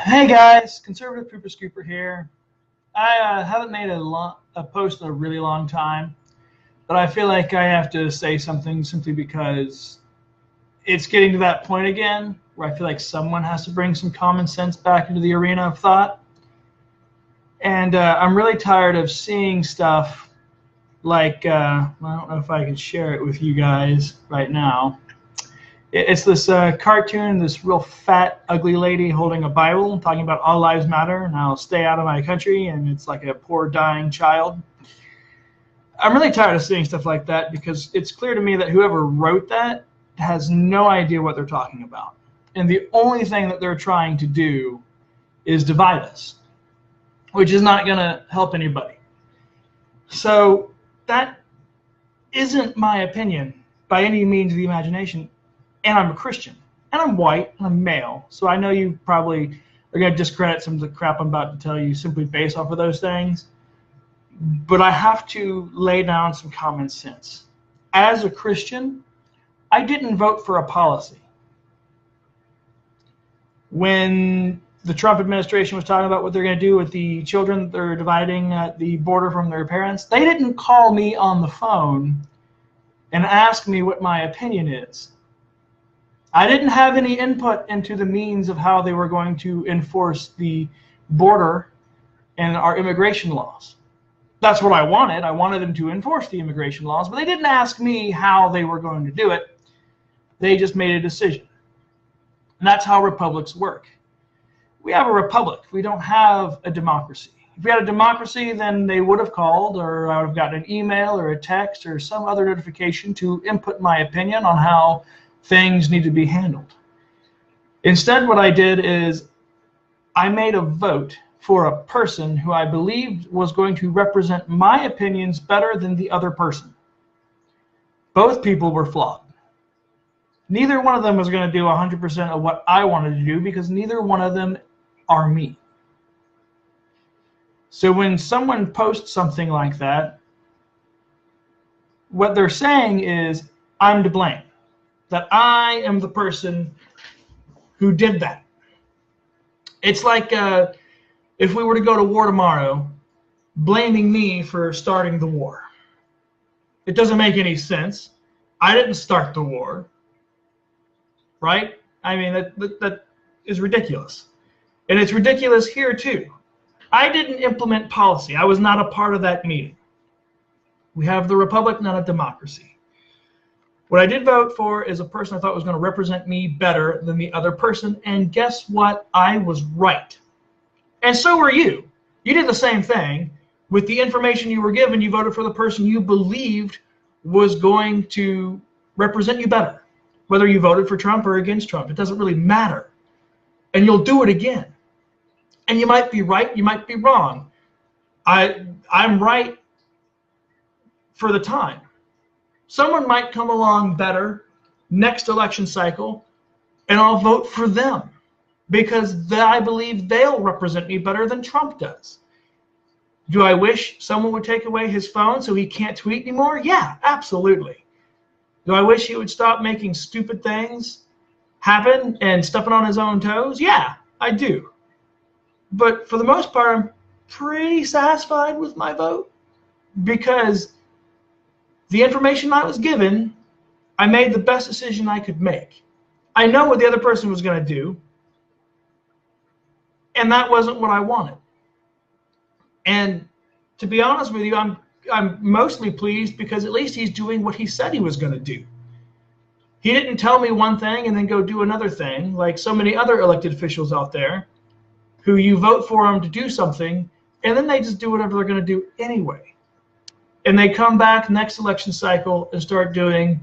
Hey guys, conservative pooper scooper here. I haven't made a post in a really long time, but I feel like I have to say something simply because it's getting to that point again where I feel like someone has to bring some common sense back into the arena of thought. And I'm really tired of seeing stuff like, I don't know if I can share it with you guys right now. It's this cartoon, this real fat, ugly lady holding a Bible, talking about all lives matter, and I'll stay out of my country, and it's like a poor dying child. I'm really tired of seeing stuff like that because it's clear to me that whoever wrote that has no idea what they're talking about. And the only thing that they're trying to do is divide us, which is not going to help anybody. So that isn't my opinion by any means of the imagination. And I'm a Christian, and I'm white, and I'm male, so I know you probably are going to discredit some of the crap I'm about to tell you simply based off of those things, but I have to lay down some common sense. As a Christian, I didn't vote for a policy. When the Trump administration was talking about what they're going to do with the children that they're dividing at the border from their parents, they didn't call me on the phone and ask me what my opinion is. I didn't have any input into the means of how they were going to enforce the border and our immigration laws. That's what I wanted. I wanted them to enforce the immigration laws, but they didn't ask me how they were going to do it. They just made a decision. And that's how republics work. We have a republic. We don't have a democracy. If we had a democracy, then they would have called, or I would have gotten an email or a text or some other notification to input my opinion on how things need to be handled. Instead, what I did is I made a vote for a person who I believed was going to represent my opinions better than the other person. Both people were flawed. Neither one of them was going to do 100% of what I wanted to do because neither one of them are me. So when someone posts something like that, what they're saying is, I'm to blame. That I am the person who did that. It's like if we were to go to war tomorrow, blaming me for starting the war. It doesn't make any sense. I didn't start the war, right? I mean, that is ridiculous. And it's ridiculous here too. I didn't implement policy. I was not a part of that meeting. We have the republic, not a democracy. What I did vote for is a person I thought was going to represent me better than the other person, and guess what? I was right. And so were you. You did the same thing. With the information you were given, you voted for the person you believed was going to represent you better. Whether you voted for Trump or against Trump, it doesn't really matter. And you'll do it again. And you might be right, you might be wrong. I'm right for the time. Someone might come along better next election cycle, and I'll vote for them because I believe they'll represent me better than Trump does. Do I wish someone would take away his phone so he can't tweet anymore? Yeah, absolutely. Do I wish he would stop making stupid things happen and stepping on his own toes? Yeah, I do. But for the most part, I'm pretty satisfied with my vote because the information I was given, I made the best decision I could make. I know what the other person was going to do, and that wasn't what I wanted. And to be honest with you, I'm mostly pleased because at least he's doing what he said he was going to do. He didn't tell me one thing and then go do another thing, like so many other elected officials out there who you vote for them to do something, and then they just do whatever they're going to do anyway. And they come back next election cycle and start telling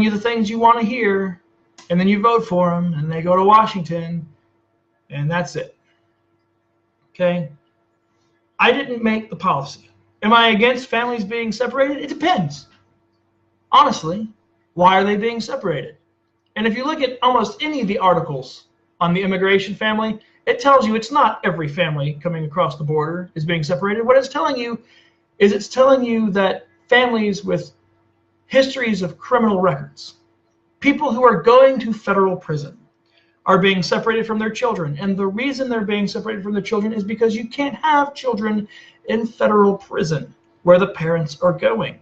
you the things you want to hear, and then you vote for them, and they go to Washington, and that's it. Okay? I didn't make the policy. Am I against families being separated? It depends. Honestly, why are they being separated? And if you look at almost any of the articles on the immigration family, it tells you it's not every family coming across the border is being separated. What it's telling you is it's telling you that families with histories of criminal records, people who are going to federal prison, are being separated from their children. And the reason they're being separated from their children is because you can't have children in federal prison where the parents are going.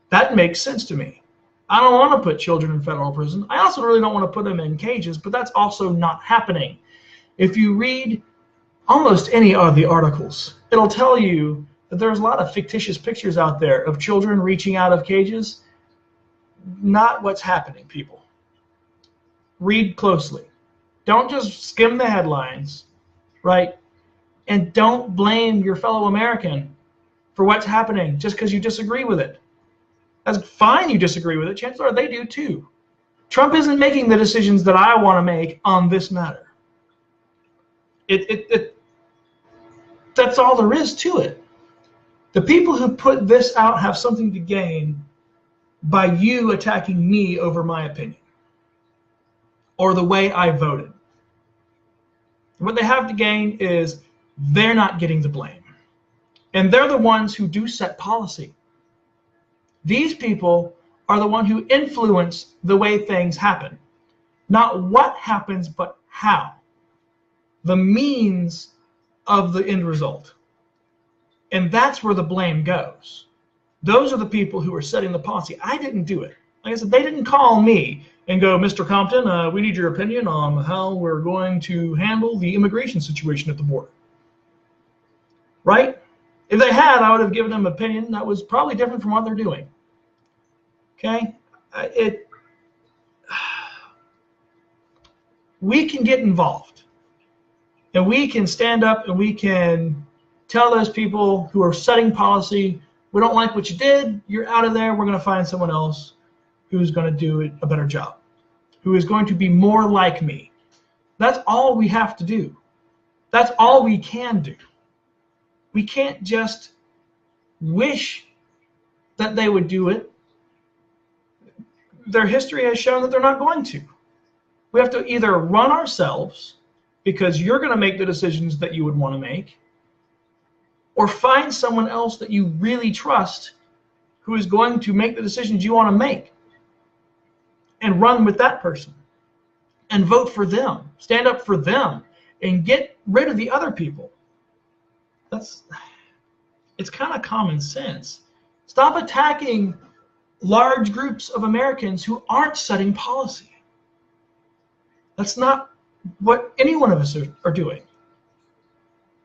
That makes sense to me. I don't want to put children in federal prison. I also really don't want to put them in cages, but that's also not happening. If you read almost any of the articles, it'll tell you that there's a lot of fictitious pictures out there of children reaching out of cages. Not what's happening, people. Read closely. Don't just skim the headlines, right? And don't blame your fellow American for what's happening just because you disagree with it. That's fine you disagree with it. Chances are they do too. Trump isn't making the decisions that I want to make on this matter. That's all there is to it. The people who put this out have something to gain by you attacking me over my opinion or the way I voted. What they have to gain is they're not getting the blame. And they're the ones who do set policy. These people are the ones who influence the way things happen. Not what happens, but how. The means of the end result. And that's where the blame goes. Those are the people who are setting the policy. I didn't do it. Like I said, they didn't call me and go, Mr. Compton, we need your opinion on how we're going to handle the immigration situation at the border. Right? If they had, I would have given them an opinion that was probably different from what they're doing. Okay? We can get involved. And we can stand up and we can tell those people who are setting policy, we don't like what you did, you're out of there, we're going to find someone else who's going to do a better job, who is going to be more like me. That's all we have to do. That's all we can do. We can't just wish that they would do it. Their history has shown that they're not going to. We have to either run ourselves, because you're going to make the decisions that you would want to make, or find someone else that you really trust who is going to make the decisions you want to make and run with that person and vote for them, stand up for them, and get rid of the other people. It's kind of common sense. Stop attacking large groups of Americans who aren't setting policy. That's not what any one of us are doing.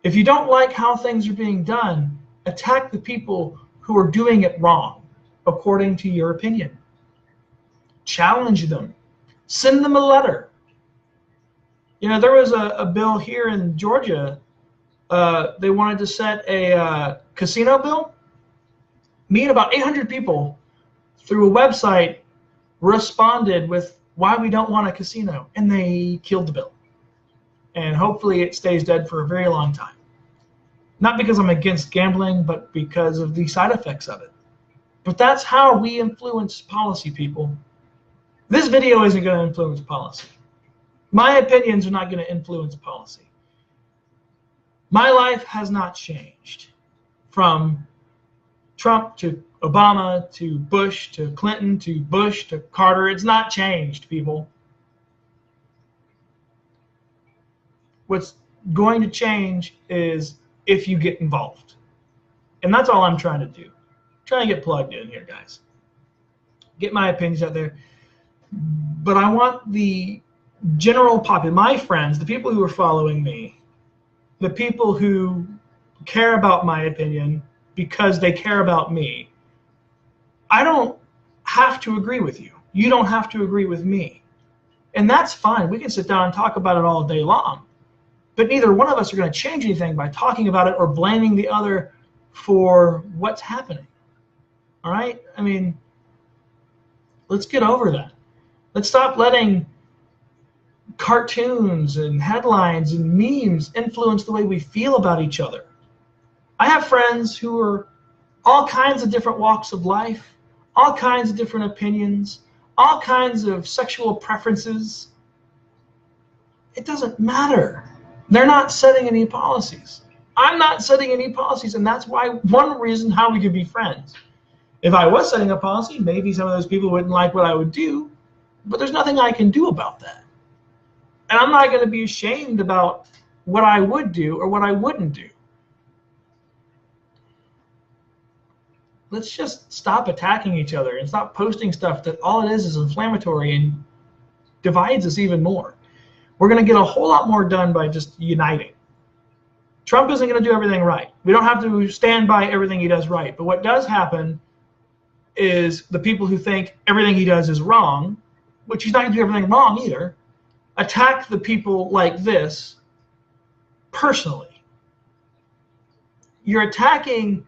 If you don't like how things are being done, attack the people who are doing it wrong, according to your opinion. Challenge them. Send them a letter. You know, there was a bill here in Georgia. They wanted to set a casino bill. Me and about 800 people through a website responded with why we don't want a casino, and they killed the bill. And hopefully it stays dead for a very long time. Not because I'm against gambling, but because of the side effects of it. But that's how we influence policy, people. This video isn't going to influence policy. My opinions are not going to influence policy. My life has not changed from Trump to Obama to Bush to Clinton to Bush to Carter. It's not changed, people. What's going to change is if you get involved. And that's all I'm trying to do. Trying to get plugged in here, guys. Get my opinions out there. But I want the general populace, my friends, the people who are following me, the people who care about my opinion because they care about me. I don't have to agree with you. You don't have to agree with me. And that's fine. We can sit down and talk about it all day long. But neither one of us are going to change anything by talking about it or blaming the other for what's happening. All right? I mean, let's get over that. Let's stop letting cartoons and headlines and memes influence the way we feel about each other. I have friends who are all kinds of different walks of life, all kinds of different opinions, all kinds of sexual preferences. It doesn't matter. They're not setting any policies. I'm not setting any policies, and that's why one reason how we could be friends. If I was setting a policy, maybe some of those people wouldn't like what I would do, but there's nothing I can do about that. And I'm not going to be ashamed about what I would do or what I wouldn't do. Let's just stop attacking each other and stop posting stuff that all it is inflammatory and divides us even more. We're going to get a whole lot more done by just uniting. Trump isn't going to do everything right. We don't have to stand by everything he does right. But what does happen is the people who think everything he does is wrong, which he's not going to do everything wrong either, attack the people like this personally. You're attacking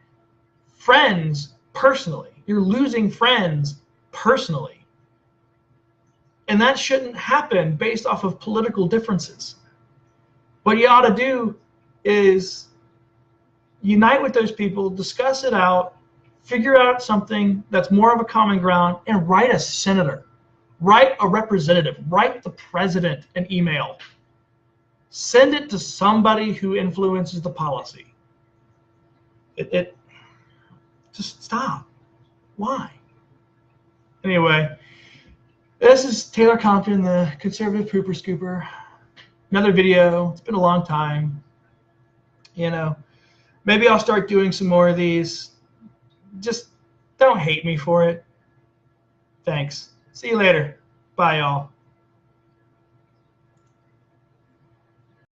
friends personally. You're losing friends personally. And that shouldn't happen based off of political differences. What you ought to do is unite with those people, discuss it out, figure out something that's more of a common ground, and write a senator, write a representative, write the president an email. Send it to somebody who influences the policy. Just stop. Why? Anyway, this is Taylor Compton, the conservative pooper scooper. Another video. It's been a long time. You know, maybe I'll start doing some more of these. Just don't hate me for it. Thanks. See you later. Bye, y'all.